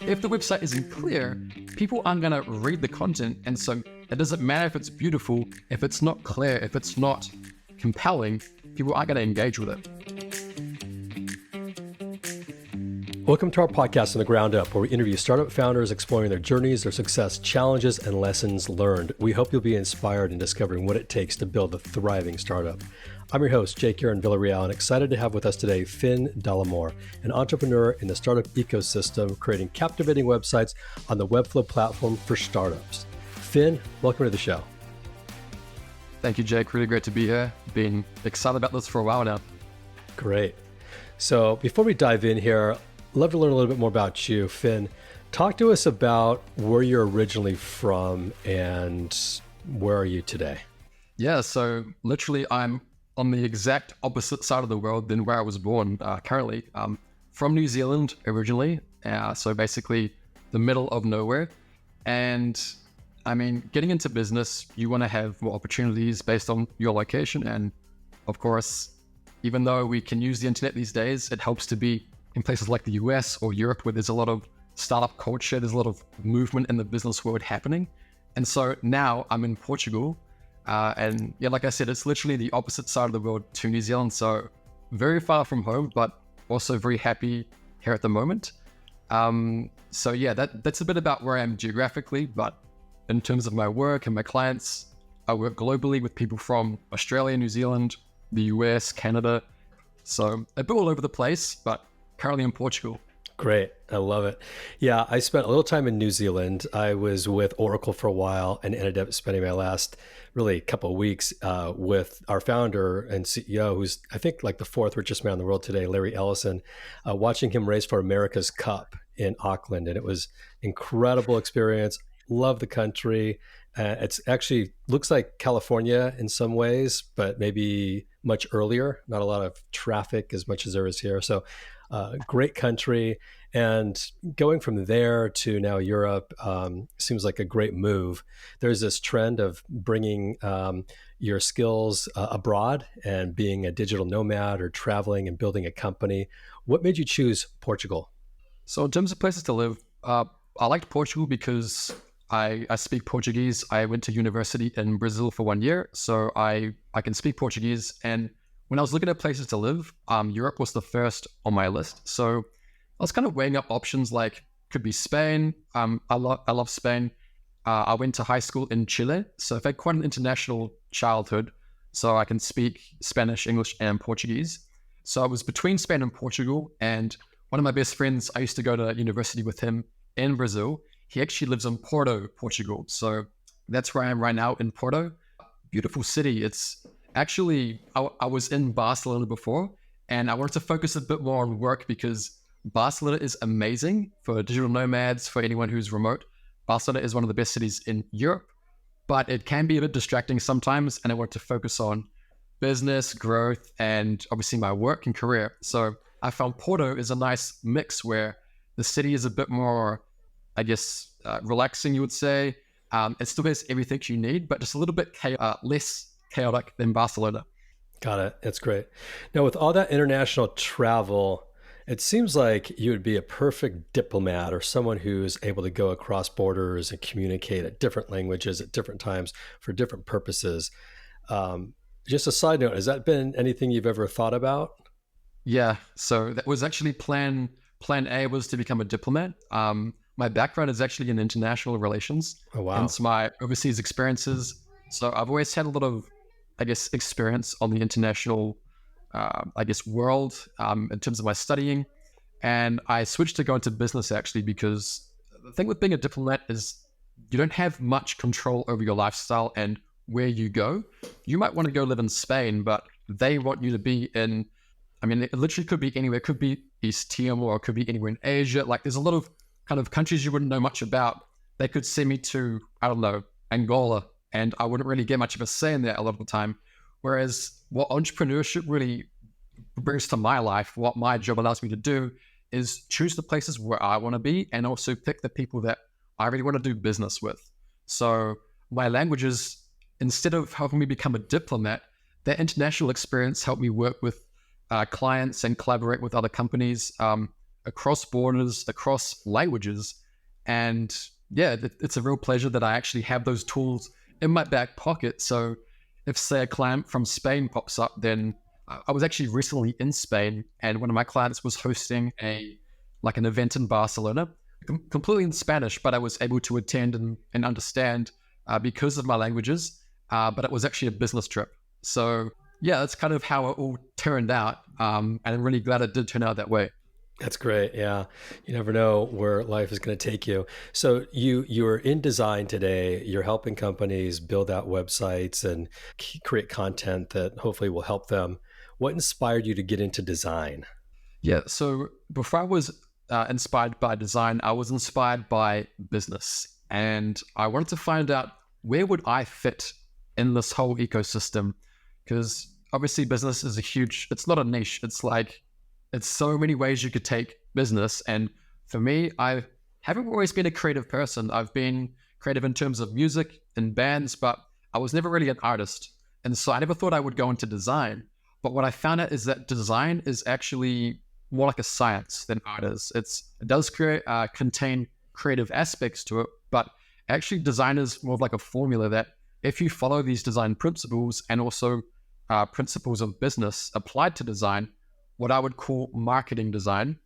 If the website isn't clear, people aren't going to read the content, and so it doesn't matter if it's beautiful, if it's not clear, if it's not compelling, people aren't going to engage with it. Welcome to our podcast On the Ground Up, where we interview startup founders exploring their journeys, their success, challenges, and lessons learned. We hope you'll be inspired in discovering what it takes to build a thriving startup. I'm your host, Jake here in Villarreal, and excited to have with us today Finn Dollimore, an entrepreneur in the startup ecosystem, creating captivating websites on the Webflow platform for startups. Finn, welcome to the show. Thank you, Jake. Really great to be here. Been excited about this for a while now. Great. So before we dive in here, love to learn a little bit more about you. Finn, talk to us about where you're originally from and where are you today? Yeah, so literally I'm on the exact opposite side of the world than where I was born currently. From New Zealand originally, so basically the middle of nowhere. And I mean, getting into business, you want to have more opportunities based on your location. And of course, even though we can use the internet these days, it helps to be in places like the US or Europe where there's a lot of startup culture, there's a lot of movement in the business world happening. And so now I'm in Portugal. And yeah, like I said, it's literally the opposite side of the world to New Zealand. So very far from home, but also very happy here at the moment. So yeah, that's a bit about where I am geographically, but in terms of my work and my clients, I work globally with people from Australia, New Zealand, the US, Canada. So a bit all over the place, but currently in Portugal. Great. I love it. Yeah, I spent a little time in New Zealand. I was with Oracle for a while and ended up spending my last really couple of weeks with our founder and CEO, who's I think like the fourth richest man in the world today, Larry Ellison, watching him race for America's Cup in Auckland. And it was incredible experience. Love the country. It's actually looks like California in some ways, but maybe much earlier. Not a lot of traffic as much as there is here. So great country. And going from there to now Europe seems like a great move. There's this trend of bringing your skills abroad and being a digital nomad or traveling and building a company. What made you choose Portugal? So in terms of places to live, I liked Portugal because I speak Portuguese. I went to university in Brazil for 1 year, so I can speak Portuguese. And when I was looking at places to live, Europe was the first on my list. So I was kind of weighing up options like could be Spain. I love Spain. I went to high school in Chile, so I've had quite an international childhood. So I can speak Spanish, English, and Portuguese. So I was between Spain and Portugal. And one of my best friends, I used to go to university with him in Brazil. He actually lives in Porto, Portugal. So that's where I am right now in Porto. Beautiful city. It's actually, I was in Barcelona before, and I wanted to focus a bit more on work because Barcelona is amazing for digital nomads, for anyone who's remote. Barcelona is one of the best cities in Europe, but it can be a bit distracting sometimes, and I want to focus on business, growth, and obviously my work and career. So I found Porto is a nice mix where the city is a bit more, I guess, relaxing, you would say. It still has everything you need, but just a little bit less chaotic than Barcelona. Got it. That's great. Now, with all that international travel, it seems like you would be a perfect diplomat or someone who's able to go across borders and communicate at different languages at different times for different purposes. Just a side note, has that been anything you've ever thought about? Yeah, so that was actually plan A was to become a diplomat. My background is actually in international relations. Oh, wow. Hence my overseas experiences. So I've always had a lot of, I guess, experience on the international, world in terms of my studying. And I switched to go into business actually because the thing with being a diplomat is you don't have much control over your lifestyle and where you go. You might want to go live in Spain, but they want you to be in, I mean, it literally could be anywhere. It could be East Timor, or it could be anywhere in Asia. Like there's a lot of kind of countries you wouldn't know much about. They could send me to, I don't know, Angola, and I wouldn't really get much of a say in that a lot of the time. Whereas what entrepreneurship really brings to my life, what my job allows me to do is choose the places where I want to be and also pick the people that I really want to do business with. So my languages, instead of helping me become a diplomat, that international experience helped me work with clients and collaborate with other companies across borders, across languages. And yeah, it's a real pleasure that I actually have those tools in my back pocket. So if, say, a client from Spain pops up, then I was actually recently in Spain, and one of my clients was hosting an event in Barcelona, completely in Spanish, but I was able to attend and understand because of my languages. But it was actually a business trip. So yeah, that's kind of how it all turned out. And I'm really glad it did turn out that way. That's great. Yeah. You never know where life is going to take you. So you're in design today. You're helping companies build out websites and create content that hopefully will help them. What inspired you to get into design? Yeah. So before I was inspired by design, I was inspired by business, and I wanted to find out where would I fit in this whole ecosystem, because obviously business is it's not a niche. It's so many ways you could take business. And for me, I haven't always been a creative person. I've been creative in terms of music and bands, but I was never really an artist. And so I never thought I would go into design. But what I found out is that design is actually more like a science than art is. It does contain creative aspects to it, but actually design is more of like a formula that if you follow these design principles and also principles of business applied to design, what I would call marketing design,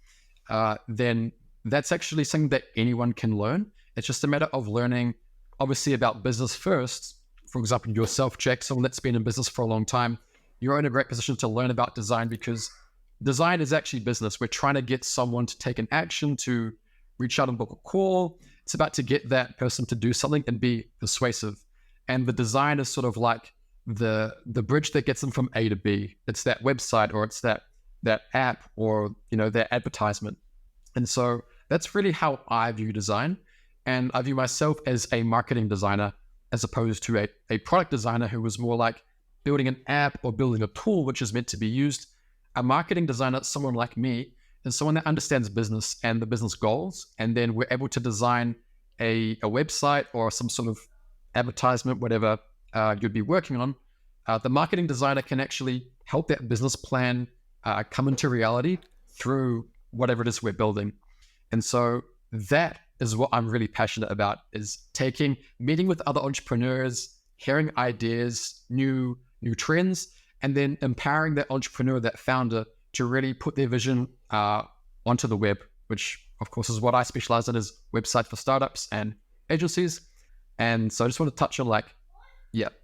then that's actually something that anyone can learn. It's just a matter of learning, obviously, about business first. For example, yourself, Jack, someone that's been in business for a long time, you're in a great position to learn about design because design is actually business. We're trying to get someone to take an action, to reach out and book a call. It's about to get that person to do something and be persuasive. And the design is sort of like the bridge that gets them from A to B. It's that website, or it's that app, or their advertisement. And so that's really how I view design. And I view myself as a marketing designer as opposed to a product designer who was more like building an app or building a tool which is meant to be used. A marketing designer, someone like me, is someone that understands business and the business goals, and then we're able to design a website or some sort of advertisement, whatever you'd be working on. The marketing designer can actually help that business plan come into reality through whatever it is we're building. And so that is what I'm really passionate about, is meeting with other entrepreneurs, hearing ideas, new trends, and then empowering that entrepreneur, that founder, to really put their vision onto the web, which of course is what I specialize in, is website for startups and agencies. And so I just want to touch on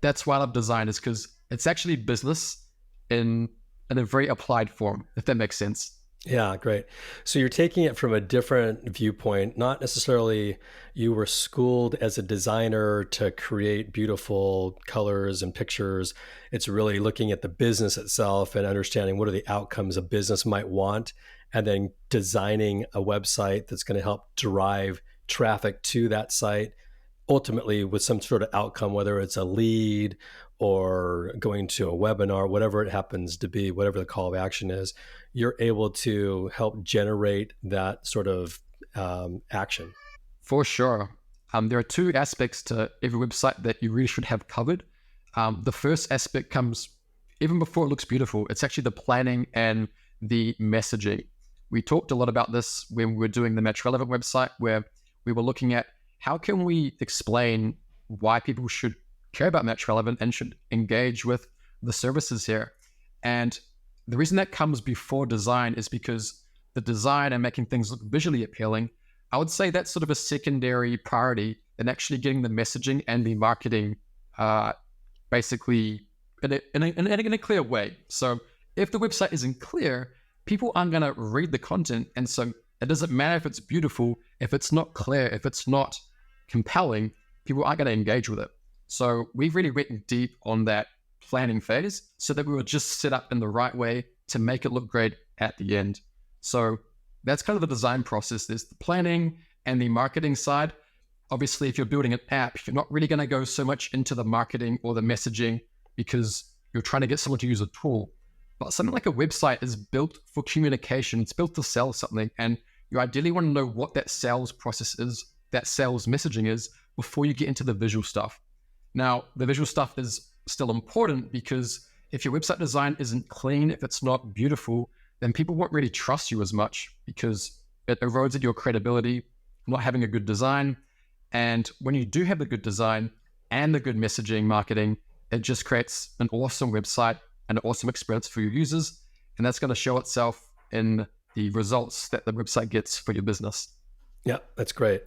that's why I love design, is because it's actually business in a very applied form, if that makes sense. Yeah, great. So you're taking it from a different viewpoint, not necessarily you were schooled as a designer to create beautiful colors and pictures. It's really looking at the business itself and understanding what are the outcomes a business might want, and then designing a website that's going to help drive traffic to that site, ultimately with some sort of outcome, whether it's a lead or going to a webinar, whatever it happens to be, whatever the call of action is, you're able to help generate that sort of action. For sure. There are two aspects to every website that you really should have covered. The first aspect comes even before it looks beautiful. It's actually the planning and the messaging. We talked a lot about this when we were doing the Match Relevant website, where we were looking at how can we explain why people should care about Match Relevant and should engage with the services here. And the reason that comes before design is because the design and making things look visually appealing, I would say that's sort of a secondary priority than actually getting the messaging and the marketing basically in a clear way. So if the website isn't clear, people aren't going to read the content. And so it doesn't matter if it's beautiful, if it's not clear, if it's not compelling, people aren't going to engage with it. So we really went deep on that planning phase so that we were just set up in the right way to make it look great at the end. So that's kind of the design process. There's the planning and the marketing side. Obviously, if you're building an app, you're not really going to go so much into the marketing or the messaging because you're trying to get someone to use a tool. But something like a website is built for communication. It's built to sell something. And you ideally want to know what that sales process is, that sales messaging is, before you get into the visual stuff. Now, the visual stuff is still important because if your website design isn't clean, if it's not beautiful, then people won't really trust you as much because it erodes at your credibility, not having a good design. And when you do have the good design and the good messaging marketing, it just creates an awesome website and an awesome experience for your users. And that's going to show itself in the results that the website gets for your business. Yeah, that's great.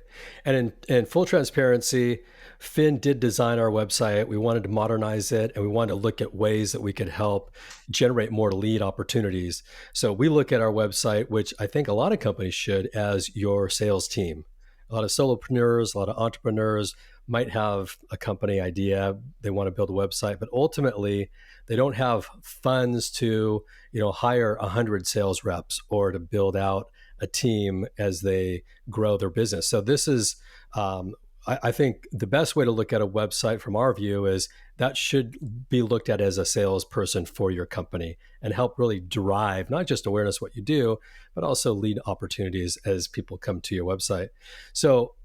And in full transparency, Finn did design our website. We wanted to modernize it, and we wanted to look at ways that we could help generate more lead opportunities. So we look at our website, which I think a lot of companies should, as your sales team. A lot of solopreneurs, a lot of entrepreneurs might have a company idea. They want to build a website, but ultimately they don't have funds to, hire 100 sales reps or to build out a team as they grow their business. So this is, I think the best way to look at a website from our view is that should be looked at as a salesperson for your company and help really drive not just awareness of what you do, but also lead opportunities as people come to your website. So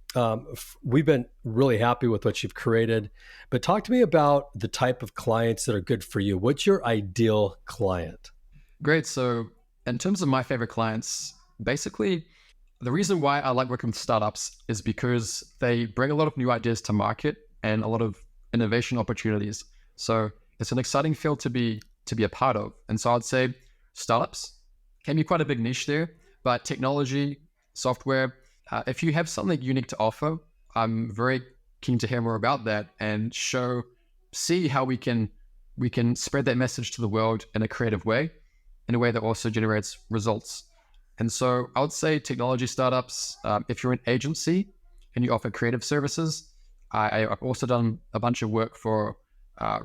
we've been really happy with what you've created, but talk to me about the type of clients that are good for you. What's your ideal client? Great. So in terms of my favorite clients, basically, the reason why I like working with startups is because they bring a lot of new ideas to market and a lot of innovation opportunities. So it's an exciting field to be a part of. And so I'd say startups can be quite a big niche there, but technology, software, if you have something unique to offer, I'm very keen to hear more about that and see how we can spread that message to the world in a creative way, in a way that also generates results. And so I would say technology startups, if you're an agency and you offer creative services, I've also done a bunch of work for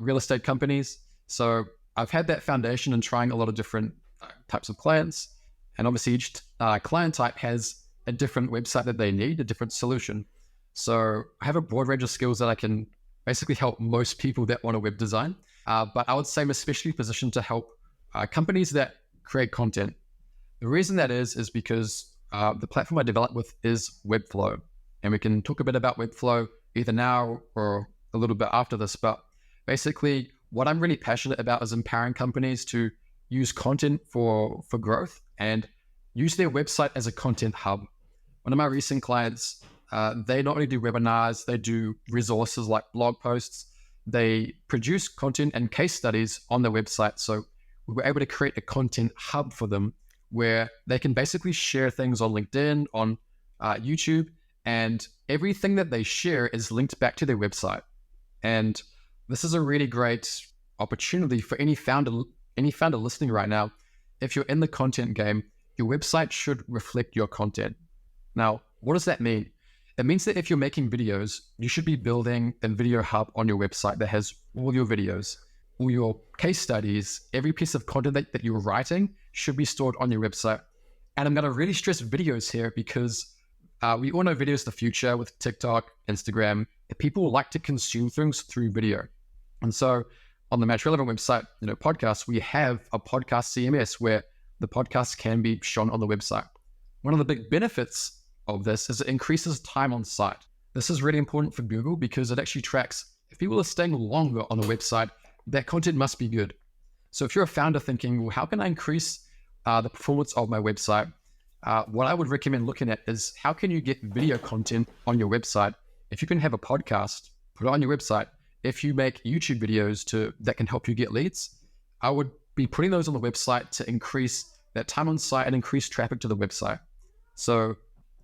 real estate companies. So I've had that foundation in trying a lot of different types of clients. And obviously each client type has a different website that they need, a different solution. So I have a broad range of skills that I can basically help most people that want a web design. But I would say I'm especially positioned to help companies that create content. The reason that is because the platform I develop with is Webflow. And we can talk a bit about Webflow either now or a little bit after this. But basically, what I'm really passionate about is empowering companies to use content for growth and use their website as a content hub. One of my recent clients, they not only do webinars, they do resources like blog posts. They produce content and case studies on their website. So we were able to create a content hub for them where they can basically share things on LinkedIn, on YouTube, and everything that they share is linked back to their website. And this is a really great opportunity for any founder listening right now. If you're in the content game, your website should reflect your content. Now, what does that mean? It means that if you're making videos, you should be building a video hub on your website that has all your videos, all your case studies, every piece of content that you're writing should be stored on your website. And I'm going to really stress videos here because we all know video is the future with TikTok, Instagram. People like to consume things through video. And so on the Match Relevant website, podcasts, we have a podcast CMS where the podcast can be shown on the website. One of the big benefits of this is it increases time on site. This is really important for Google because it actually tracks if people are staying longer on the website, that content must be good. So if you're a founder thinking, well, how can I increase the performance of my website? What I would recommend looking at is how can you get video content on your website? If you can have a podcast, put it on your website. If you make YouTube videos that can help you get leads, I would be putting those on the website to increase that time on site and increase traffic to the website. So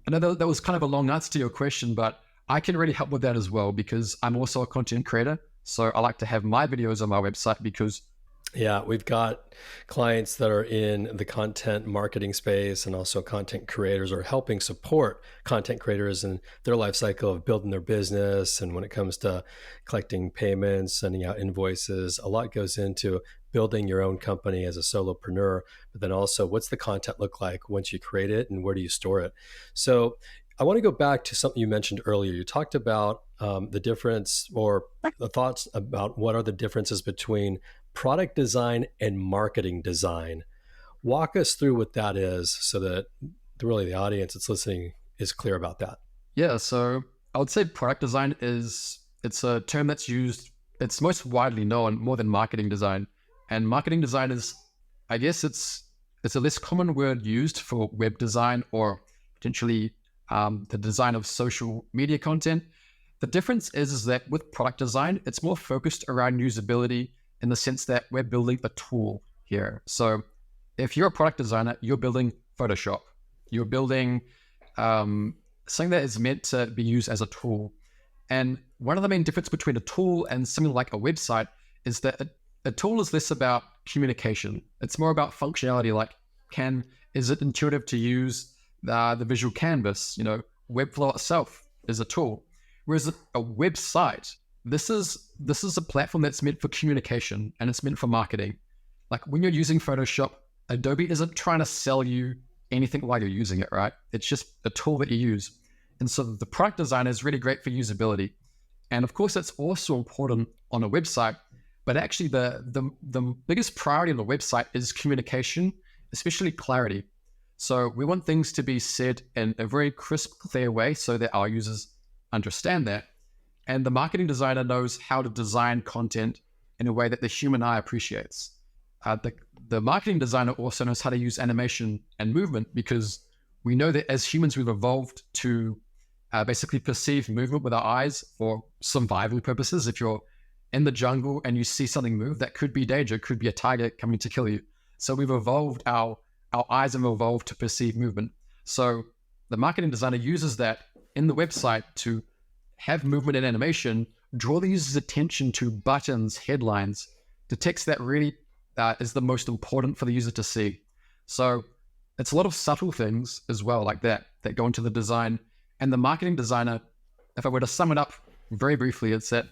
I know that was kind of a long answer to your question, but I can really help with that as well because I'm also a content creator. So I like to have my videos on my website because yeah, we've got clients that are in the content marketing space and also content creators or helping support content creators in their life cycle of building their business. And when it comes to collecting payments, sending out invoices, a lot goes into building your own company as a solopreneur, but then also what's the content look like once you create it and where do you store it? So I want to go back to something you mentioned earlier. You talked about the difference or the thoughts about what are the differences between product design and marketing design. Walk us through what that is so that really the audience that's listening is clear about that. Yeah, so I would say product design it's a term that's used, it's most widely known more than marketing design. And marketing design is, I guess it's a less common word used for web design or potentially the design of social media content. The difference is that with product design, it's more focused around usability in the sense that we're building a tool here. So if you're a product designer, you're building Photoshop. You're building something that is meant to be used as a tool. And one of the main differences between a tool and something like a website is that a tool is less about communication. It's more about functionality, like is it intuitive to use the visual canvas? Webflow itself is a tool. Whereas a website, this is a platform that's meant for communication and it's meant for marketing. Like when you're using Photoshop, Adobe isn't trying to sell you anything while you're using it, right? It's just a tool that you use. And so the product design is really great for usability. And of course, that's also important on a website. But actually, the biggest priority on the website is communication, especially clarity. So we want things to be said in a very crisp, clear way so that our users understand that. And the marketing designer knows how to design content in a way that the human eye appreciates. The marketing designer also knows how to use animation and movement, because we know that as humans, we've evolved to basically perceive movement with our eyes for survival purposes. If you're in the jungle and you see something move, that could be danger, could be a tiger coming to kill you. So we've evolved, our eyes have evolved to perceive movement. So the marketing designer uses that in the website to have movement and animation, draw the user's attention to buttons, headlines, to text that really is the most important for the user to see. So it's a lot of subtle things as well like that go into the design. And the marketing designer, if I were to sum it up very briefly, it's that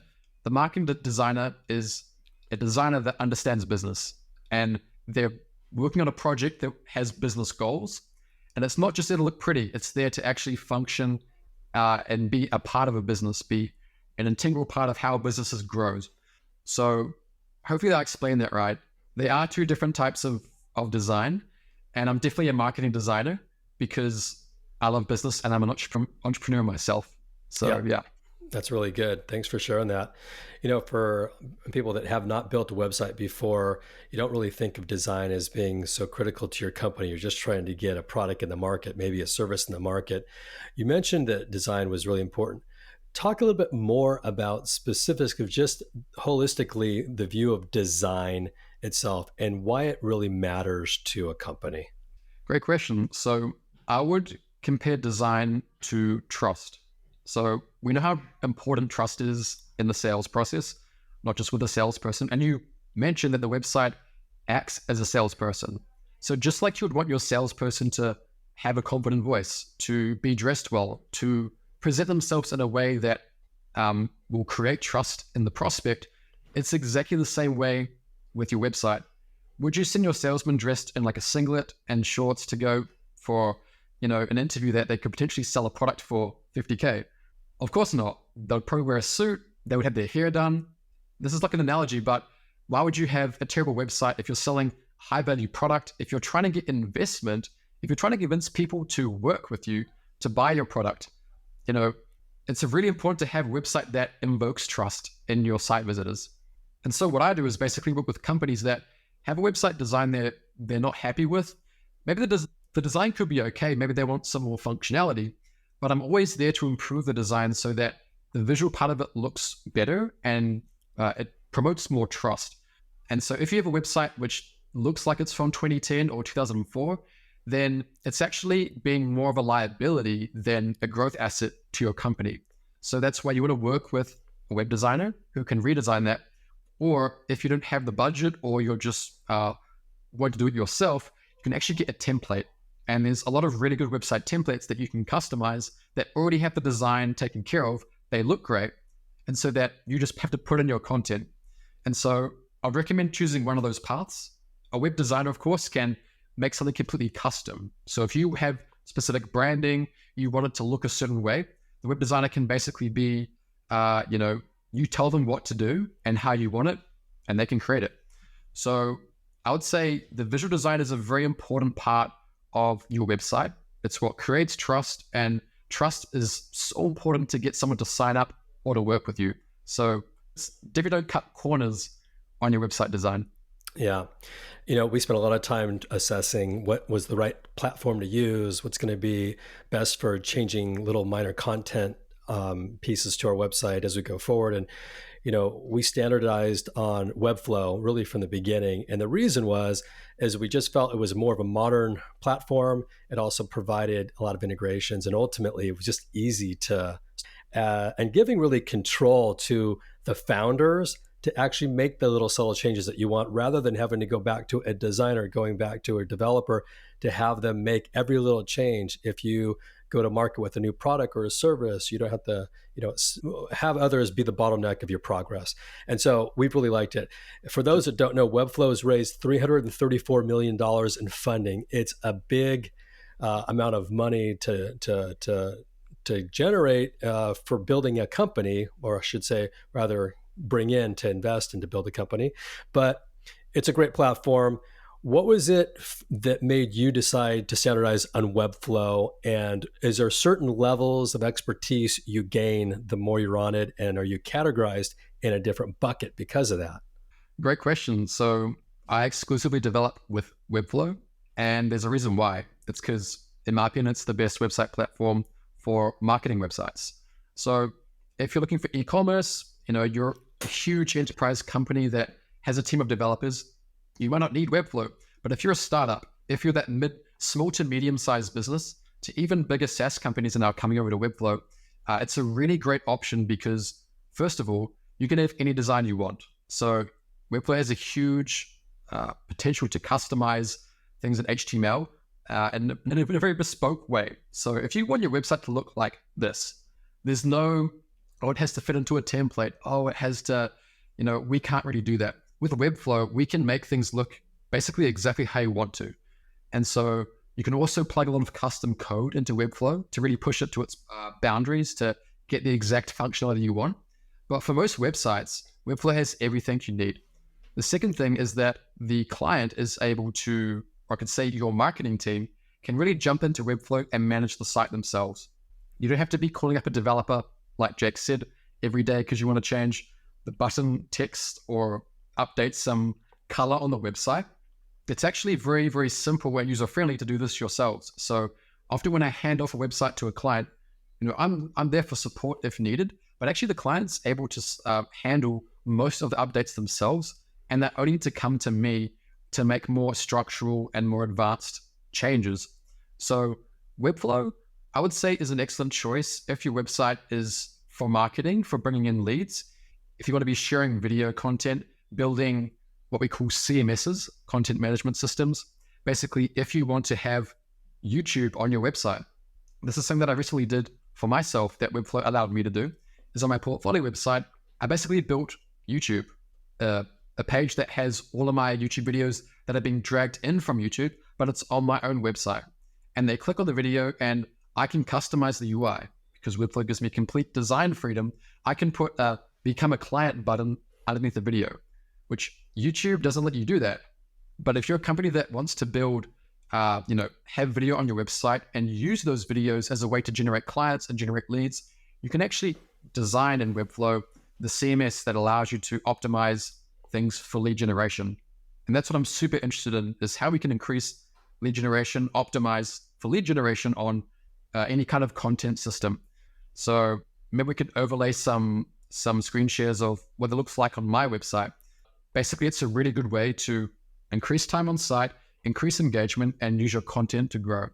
the marketing designer is a designer that understands business, and they're working on a project that has business goals. And it's not just there to look pretty, it's there to actually function and be a part of a business, be an integral part of how businesses grows. So hopefully I explained that right. There are two different types of design, and I'm definitely a marketing designer because I love business and I'm an entrepreneur myself. So yeah. That's really good. Thanks for sharing that. For people that have not built a website before, you don't really think of design as being so critical to your company. You're just trying to get a product in the market, maybe a service in the market. You mentioned that design was really important. Talk a little bit more about specifics of just holistically the view of design itself and why it really matters to a company. Great question. So I would compare design to trust. So we know how important trust is in the sales process, not just with a salesperson. And you mentioned that the website acts as a salesperson. So just like you would want your salesperson to have a confident voice, to be dressed well, to present themselves in a way that will create trust in the prospect, it's exactly the same way with your website. Would you send your salesman dressed in like a singlet and shorts to go for, an interview that they could potentially sell a product for $50K? Of course not. They'll probably wear a suit. They would have their hair done. This is like an analogy, but why would you have a terrible website if you're selling high value product? If you're trying to get investment, if you're trying to convince people to work with you, to buy your product, it's really important to have a website that invokes trust in your site visitors. And so what I do is basically work with companies that have a website design that they're not happy with. Maybe the design could be okay. Maybe they want some more functionality, but I'm always there to improve the design so that the visual part of it looks better and it promotes more trust. And so if you have a website which looks like it's from 2010 or 2004, then it's actually being more of a liability than a growth asset to your company. So that's why you want to work with a web designer who can redesign that. Or if you don't have the budget or you're just want to do it yourself, you can actually get a template. And there's a lot of really good website templates that you can customize that already have the design taken care of. They look great. And so that you just have to put in your content. And so I'd recommend choosing one of those paths. A web designer, of course, can make something completely custom. So if you have specific branding, you want it to look a certain way, the web designer can basically be, you tell them what to do and how you want it, and they can create it. So I would say the visual design is a very important part of your website. It's what creates trust, and trust is so important to get someone to sign up or to work with you. So definitely don't cut corners on your website design. Yeah. We spent a lot of time assessing what was the right platform to use, what's going to be best for changing little minor content pieces to our website as we go forward. And, we standardized on Webflow really from the beginning. And the reason is we just felt it was more of a modern platform. It also provided a lot of integrations, and ultimately it was just easy to and giving really control to the founders to actually make the little subtle changes that you want, rather than having to go back to a designer, going back to a developer to have them make every little change. If you go to market with a new product or a service, you don't have to, have others be the bottleneck of your progress. And so we've really liked it. For those that don't know, Webflow has raised $334 million in funding. It's a big amount of money to generate for building a company, or I should say, rather, bring in to invest and to build a company. But it's a great platform. What was it that made you decide to standardize on Webflow? And is there certain levels of expertise you gain the more you're on it? And are you categorized in a different bucket because of that? Great question. So I exclusively develop with Webflow, and there's a reason why. It's because, in my opinion, it's the best website platform for marketing websites. So if you're looking for e-commerce, you're a huge enterprise company that has a team of developers, you might not need Webflow. But if you're a startup, if you're that small to medium-sized business, to even bigger SaaS companies are now coming over to Webflow, it's a really great option because, first of all, you can have any design you want. So Webflow has a huge potential to customize things in HTML and in a very bespoke way. So if you want your website to look like this, there's no, it has to fit into a template. It has to, we can't really do that. With Webflow, we can make things look basically exactly how you want to. And so you can also plug a lot of custom code into Webflow to really push it to its boundaries to get the exact functionality you want. But for most websites, Webflow has everything you need. The second thing is that the client is able to, or I could say your marketing team, can really jump into Webflow and manage the site themselves. You don't have to be calling up a developer, like Jake said, every day because you want to change the button text or update some color on the website. It's actually very, very simple and user-friendly to do this yourselves. So often when I hand off a website to a client, I'm there for support if needed, but actually the client's able to handle most of the updates themselves, and they only need to come to me to make more structural and more advanced changes. So Webflow, I would say, is an excellent choice if your website is for marketing, for bringing in leads. If you want to be sharing video content, building what we call CMSs, content management systems. Basically, if you want to have YouTube on your website, this is something that I recently did for myself that Webflow allowed me to do, is on my portfolio website, I basically built YouTube, a page that has all of my YouTube videos that are being dragged in from YouTube, but it's on my own website. And they click on the video and I can customize the UI because Webflow gives me complete design freedom. I can put a become a client button underneath the video, which YouTube doesn't let you do that. But if you're a company that wants to build, have video on your website and use those videos as a way to generate clients and generate leads, you can actually design in Webflow the CMS that allows you to optimize things for lead generation. And that's what I'm super interested in, is how we can increase lead generation, optimize for lead generation on any kind of content system. So maybe we could overlay some screen shares of what it looks like on my website. Basically, it's a really good way to increase time on site, increase engagement, and use your content to grow.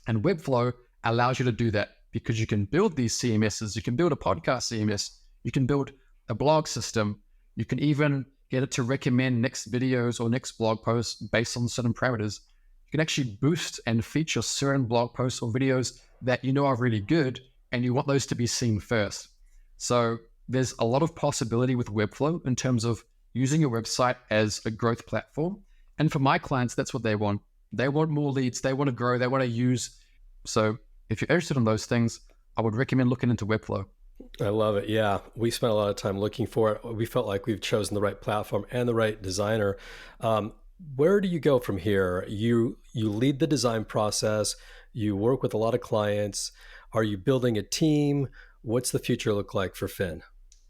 And Webflow allows you to do that because you can build these CMSs. You can build a podcast CMS. You can build a blog system. You can even get it to recommend next videos or next blog posts based on certain parameters. You can actually boost and feature certain blog posts or videos that you know are really good, and you want those to be seen first. So there's a lot of possibility with Webflow in terms of using your website as a growth platform. And for my clients, that's what they want. They want more leads. They want to grow. They want to use. So if you're interested in those things, I would recommend looking into Webflow. I love it. Yeah. We spent a lot of time looking for it. We felt like we've chosen the right platform and the right designer. Where do you go from here? You lead the design process. You work with a lot of clients. Are you building a team? What's the future look like for Finn?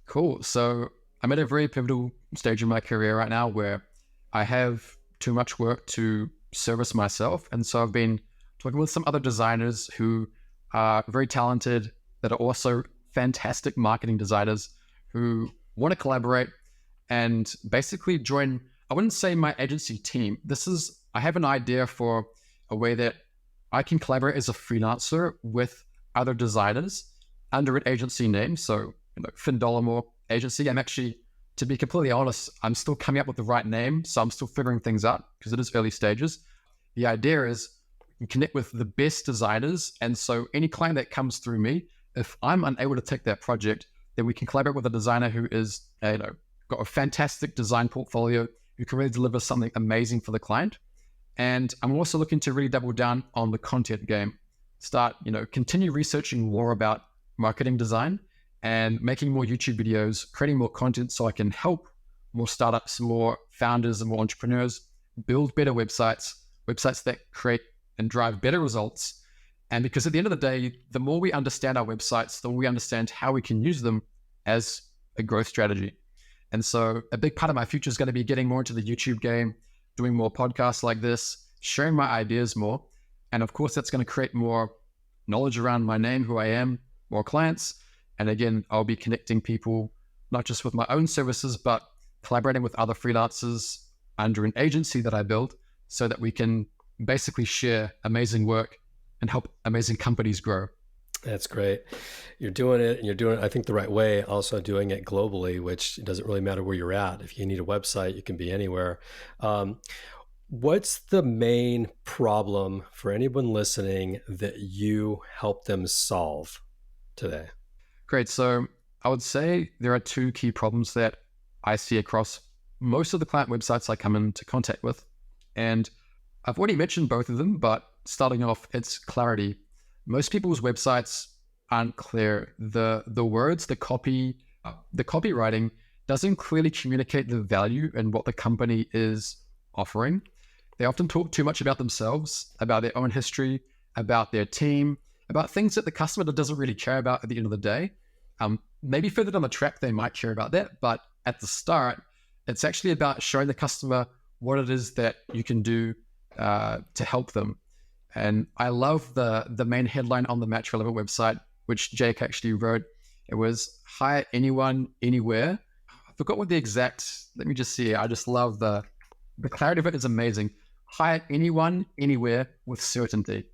Cool. So I'm at a very pivotal stage in my career right now where I have too much work to service myself. And so I've been talking with some other designers who are very talented, that are also fantastic marketing designers who want to collaborate and basically join, I wouldn't say my agency team. I have an idea for a way that I can collaborate as a freelancer with other designers under an agency name. So, Dollimore agency. I'm actually, to be completely honest, I'm still coming up with the right name. So I'm still figuring things out because it is early stages. The idea is you connect with the best designers. And so any client that comes through me, if I'm unable to take that project, then we can collaborate with a designer who is, got a fantastic design portfolio, who can really deliver something amazing for the client. And I'm also looking to really double down on the content game. Continue researching more about marketing design and making more YouTube videos, creating more content so I can help more startups, more founders, and more entrepreneurs build better websites that create and drive better results. And because at the end of the day, the more we understand our websites, the more we understand how we can use them as a growth strategy. And so a big part of my future is going to be getting more into the YouTube game, doing more podcasts like this, sharing my ideas more. And of course, that's going to create more knowledge around my name, who I am, more clients. And again, I'll be connecting people, not just with my own services, but collaborating with other freelancers under an agency that I build so that we can basically share amazing work and help amazing companies grow. That's great. You're doing it, and you're doing it, I think, the right way, also doing it globally, which doesn't really matter where you're at. If you need a website, you can be anywhere. What's the main problem for anyone listening that you help them solve today? Great. So I would say there are two key problems that I see across most of the client websites I come into contact with. And I've already mentioned both of them, but starting off, it's clarity. Most people's websites aren't clear. The words, the copy, the copywriting doesn't clearly communicate the value and what the company is offering. They often talk too much about themselves, about their own history, about their team, about things that the customer doesn't really care about at the end of the day. Maybe further down the track, they might care about that, but at the start, it's actually about showing the customer what it is that you can do to help them. And I love the main headline on the Match Relevant website, which Jake actually wrote. It was hire anyone, anywhere. I forgot what the exact, let me just see. I just love the clarity of it is amazing. Hire anyone, anywhere with certainty.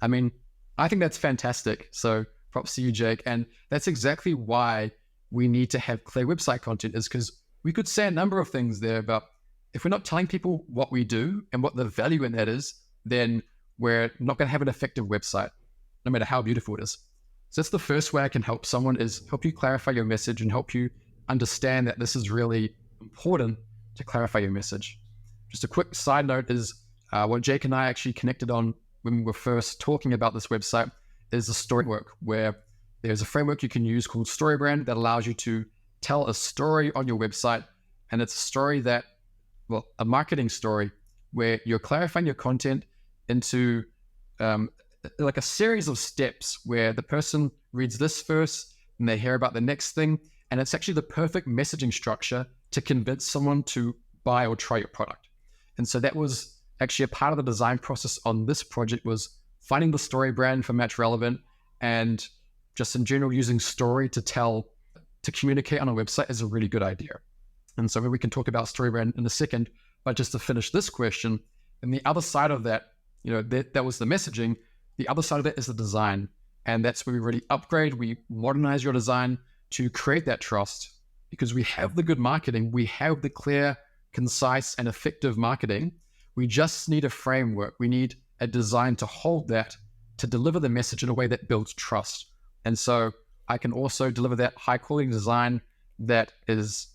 I mean, I think that's fantastic. So props to you, Jake. And that's exactly why we need to have clear website content, is because we could say a number of things there, but if we're not telling people what we do and what the value in that is, then we're not going to have an effective website, no matter how beautiful it is. So that's the first way I can help someone, is help you clarify your message and help you understand that this is really important to clarify your message. Just a quick side note is what Jake and I actually connected on when we were first talking about this website is a story work, where there's a framework you can use called StoryBrand that allows you to tell a story on your website. And it's a story that, well, a marketing story where you're clarifying your content into like a series of steps where the person reads this first and they hear about the next thing. And it's actually the perfect messaging structure to convince someone to buy or try your product. And so that was actually a part of the design process on this project, was finding the story brand for Match Relevant, and just in general using story to communicate on a website is a really good idea. And so we can talk about story brand in a second, but just to finish this question, and the other side of that, that was the messaging. The other side of that is the design. And that's where we really upgrade, we modernize your design to create that trust, because we have the good marketing, we have the clear, concise, and effective marketing. We just need a framework. We need a design to hold that, to deliver the message in a way that builds trust. And so I can also deliver that high quality design that is,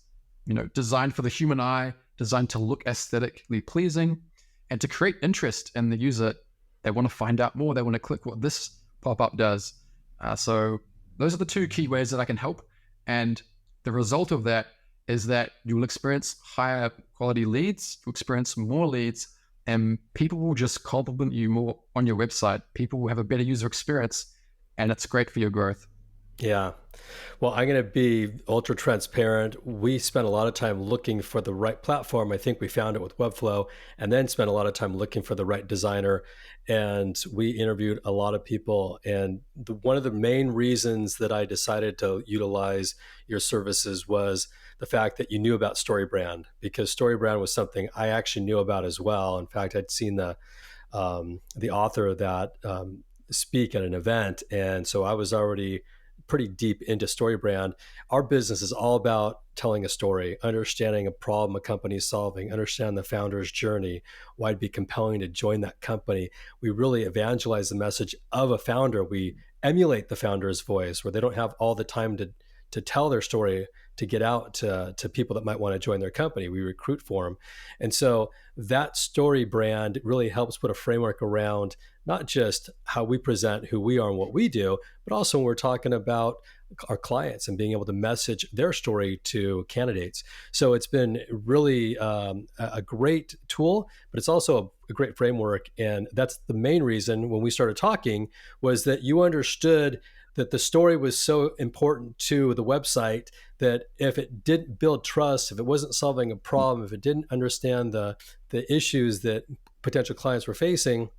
designed for the human eye, designed to look aesthetically pleasing, and to create interest in the user. They want to find out more. They want to click what this pop-up does. So those are the two key ways that I can help. And the result of that is that you'll experience higher quality leads, you'll experience more leads, and people will just compliment you more on your website. People will have a better user experience, and it's great for your growth. Yeah. Well, I'm going to be ultra transparent. We spent a lot of time looking for the right platform. I think we found it with Webflow, and then spent a lot of time looking for the right designer. And we interviewed a lot of people. And one of the main reasons that I decided to utilize your services was the fact that you knew about StoryBrand, because StoryBrand was something I actually knew about as well. In fact, I'd seen the author of that speak at an event, and so I was already pretty deep into StoryBrand. Our business is all about telling a story, understanding a problem a company is solving, understand the founder's journey, why it'd be compelling to join that company. We really evangelize the message of a founder. We emulate the founder's voice, where they don't have all the time to tell their story, to get out to people that might want to join their company. We recruit for them. And so that story brand really helps put a framework around not just how we present who we are and what we do, but also when we're talking about our clients and being able to message their story to candidates. So it's been really a great tool, but it's also a great framework. And that's the main reason when we started talking was that you understood that the story was so important to the website that if it didn't build trust, if it wasn't solving a problem, if it didn't understand the issues that potential clients were facing,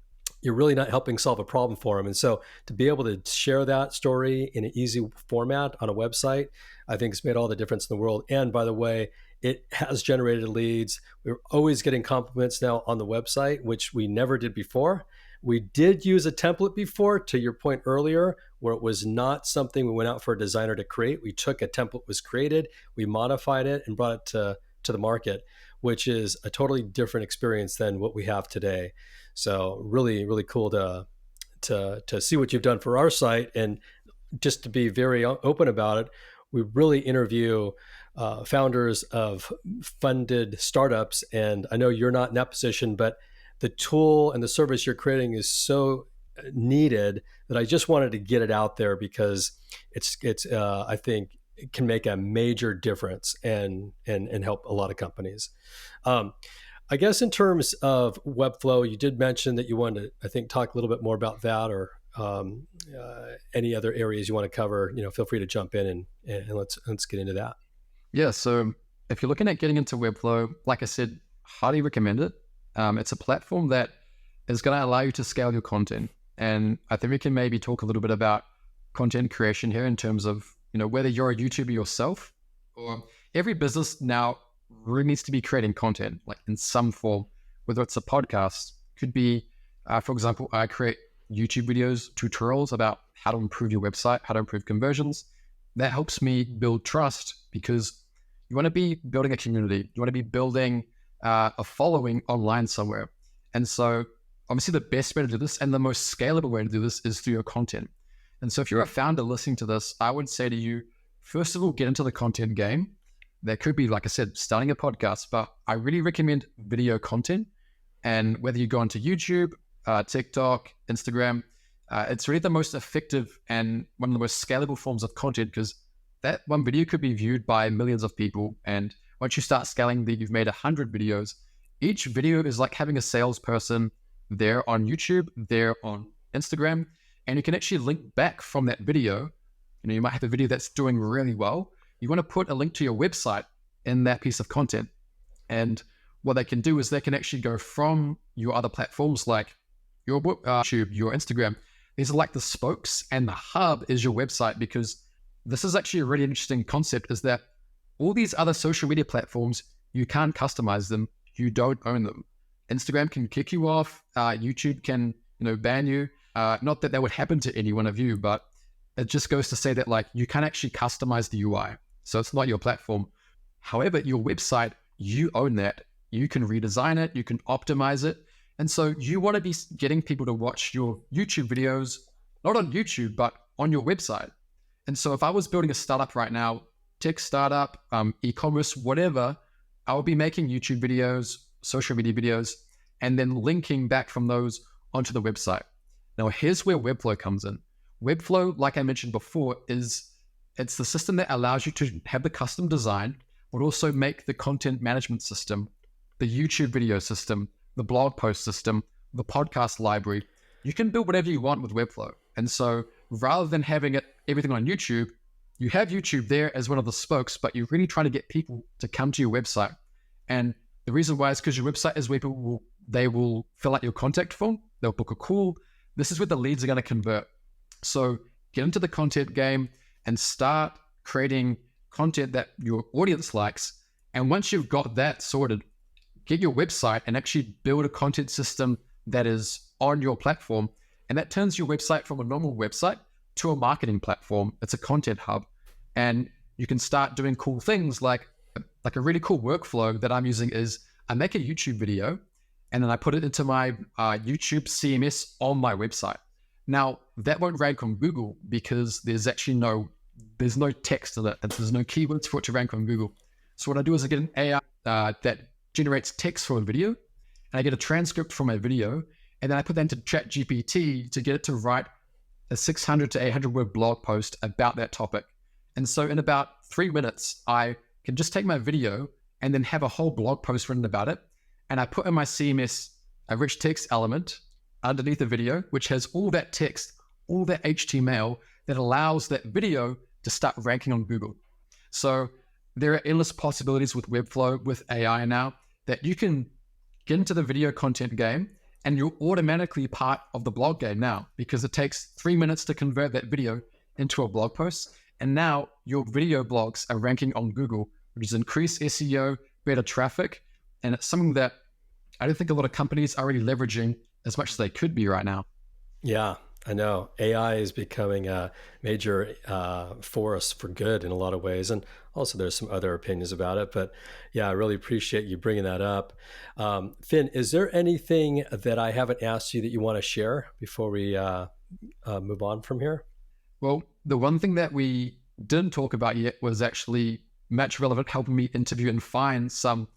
you're really not helping solve a problem for them. And so to be able to share that story in an easy format on a website, I think has made all the difference in the world. And by the way, it has generated leads. We're always getting compliments now on the website, which we never did before. We did use a template before, to your point earlier, where it was not something we went out for a designer to create. We took a template was created, we modified it and brought it to the market, which is a totally different experience than what we have today. So really, really cool to see what you've done for our site. And just to be very open about it, we really interview founders of funded startups. And I know you're not in that position, but the tool and the service you're creating is so needed that I just wanted to get it out there because it's I think it can make a major difference and help a lot of companies. I guess in terms of Webflow, you did mention that you wanted to, I think, talk a little bit more about that, or any other areas you want to cover. Feel free to jump in and let's get into that. Yeah, so if you're looking at getting into Webflow, like I said, highly recommend it. It's a platform that is going to allow you to scale your content. And I think we can maybe talk a little bit about content creation here in terms of, whether you're a YouTuber yourself or every business now really needs to be creating content, like in some form, whether it's a podcast, could be, for example, I create YouTube videos, tutorials about how to improve your website, how to improve conversions. That helps me build trust because you want to be building a community. You want to be building a following online somewhere. And so obviously the best way to do this and the most scalable way to do this is through your content. And so if you're a founder listening to this, I would say to you, first of all, get into the content game. That could be, like I said, starting a podcast, but I really recommend video content. And whether you go onto YouTube, TikTok, Instagram, it's really the most effective and one of the most scalable forms of content because that one video could be viewed by millions of people. And once you start scaling that you've made 100 videos, each video is like having a salesperson there on YouTube, there on Instagram, and you can actually link back from that video. You might have a video that's doing really well. You want to put a link to your website in that piece of content. And what they can do is they can actually go from your other platforms like your YouTube, your Instagram. These are like the spokes, and the hub is your website, because this is actually a really interesting concept, is that all these other social media platforms, you can't customize them. You don't own them. Instagram can kick you off. YouTube can, ban you. Not that would happen to any one of you, but it just goes to say that like you can't actually customize the UI. So it's not your platform. However, your website, you own that. You can redesign it. You can optimize it. And so you want to be getting people to watch your YouTube videos, not on YouTube, but on your website. And so if I was building a startup right now, tech startup, e-commerce, whatever, I would be making YouTube videos, social media videos, and then linking back from those onto the website. Now, here's where Webflow comes in. Webflow, like I mentioned before, it's the system that allows you to have the custom design, but also make the content management system, the YouTube video system, the blog post system, the podcast library. You can build whatever you want with Webflow. And so rather than having it everything on YouTube, you have YouTube there as one of the spokes, but you're really trying to get people to come to your website. And the reason why is because your website is where they will fill out your contact form, they'll book a call. This is where the leads are going to convert. So get into the content game and start creating content that your audience likes. And once you've got that sorted, get your website and actually build a content system that is on your platform. And that turns your website from a normal website to a marketing platform. It's a content hub. And you can start doing cool things like a really cool workflow that I'm using is I make a YouTube video and then I put it into my YouTube CMS on my website. Now, that won't rank on Google because there's no text in it. And there's no keywords for it to rank on Google. So what I do is I get an AI that generates text from a video, and I get a transcript from my video, and then I put that into ChatGPT to get it to write a 600 to 800 word blog post about that topic. And so in about 3 minutes, I can just take my video and then have a whole blog post written about it. And I put in my CMS a rich text element underneath the video, which has all that text, all that HTML that allows that video to start ranking on Google. So there are endless possibilities with Webflow, with AI now, that you can get into the video content game and you're automatically part of the blog game now, because it takes 3 minutes to convert that video into a blog post. And now your video blogs are ranking on Google, which is increased SEO, better traffic. And it's something that I don't think a lot of companies are really leveraging as much as they could be right now. Yeah, I know. AI is becoming a major force for good in a lot of ways. And also there's some other opinions about it. But yeah, I really appreciate you bringing that up. Finn, is there anything that I haven't asked you that you want to share before we move on from here? Well, the one thing that we didn't talk about yet was actually Match Relevant helping me interview and find some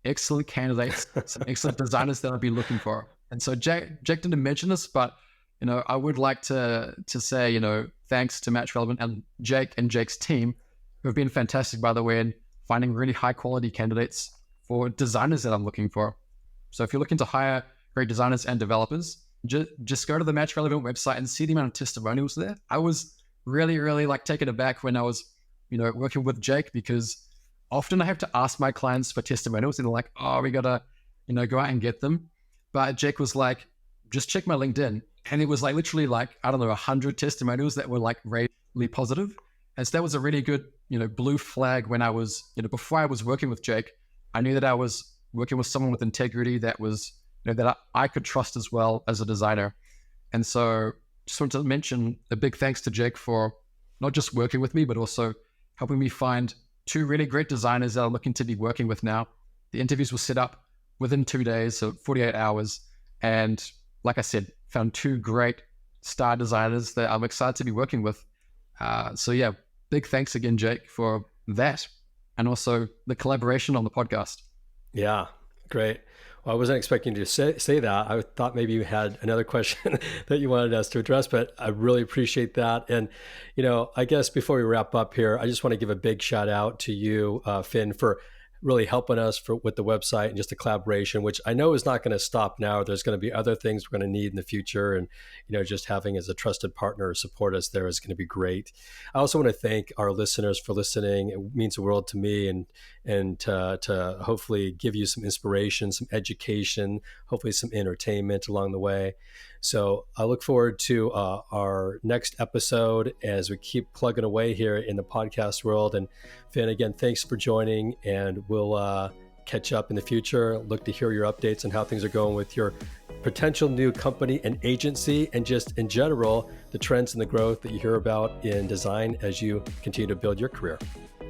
excellent candidates, some excellent designers that I'd be looking for. And so Jake didn't mention this, but I would like to say, thanks to Match Relevant and Jake's team, who have been fantastic, by the way, in finding really high quality candidates for designers that I'm looking for. So if you're looking to hire great designers and developers, just go to the Match Relevant website and see the amount of testimonials there. I was really, really taken aback when I was, working with Jake, because often I have to ask my clients for testimonials and they're like, oh, we gotta, go out and get them. But Jake was like, just check my LinkedIn. And it was literally 100 testimonials that were really positive. And so that was a really good, blue flag when I was, before I was working with Jake. I knew that I was working with someone with integrity that was, that I could trust as well as a designer. And so just wanted to mention a big thanks to Jake for not just working with me, but also helping me find 2 really great designers that I'm looking to be working with now. The interviews were set up within 2 days, so 48 hours. And like I said, found 2 great star designers that I'm excited to be working with. So yeah, big thanks again, Jake, for that. And also the collaboration on the podcast. Yeah, great. Well, I wasn't expecting you to say that. I thought maybe you had another question that you wanted us to address, but I really appreciate that. And, I guess before we wrap up here, I just want to give a big shout out to you, Finn, for really helping us with the website and just the collaboration, which I know is not going to stop now. There's going to be other things we're going to need in the future. And, just having as a trusted partner support us there is going to be great. I also want to thank our listeners for listening. It means the world to me, and to hopefully give you some inspiration, some education, hopefully some entertainment along the way. So I look forward to our next episode as we keep plugging away here in the podcast world. And Finn, again, thanks for joining, and we'll catch up in the future. Look to hear your updates on how things are going with your potential new company and agency, and just in general, the trends and the growth that you hear about in design as you continue to build your career.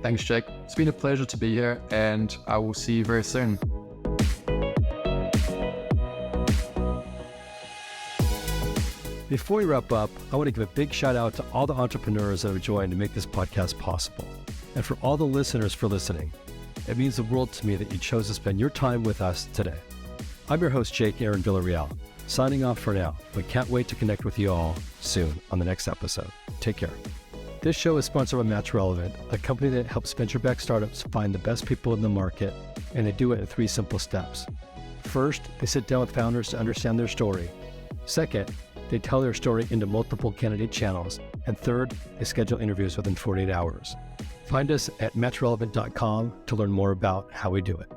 Thanks, Jake. It's been a pleasure to be here, and I will see you very soon. Before we wrap up, I want to give a big shout out to all the entrepreneurs that have joined to make this podcast possible, and for all the listeners for listening. It means the world to me that you chose to spend your time with us today. I'm your host, Jake Aaron Villarreal, signing off for now, but can't wait to connect with you all soon on the next episode. Take care. This show is sponsored by Match Relevant, a company that helps venture-backed startups find the best people in the market, and they do it in 3 simple steps. First, they sit down with founders to understand their story. Second, they tell their story into multiple candidate channels. And third is schedule interviews within 48 hours. Find us at matchrelevant.com to learn more about how we do it.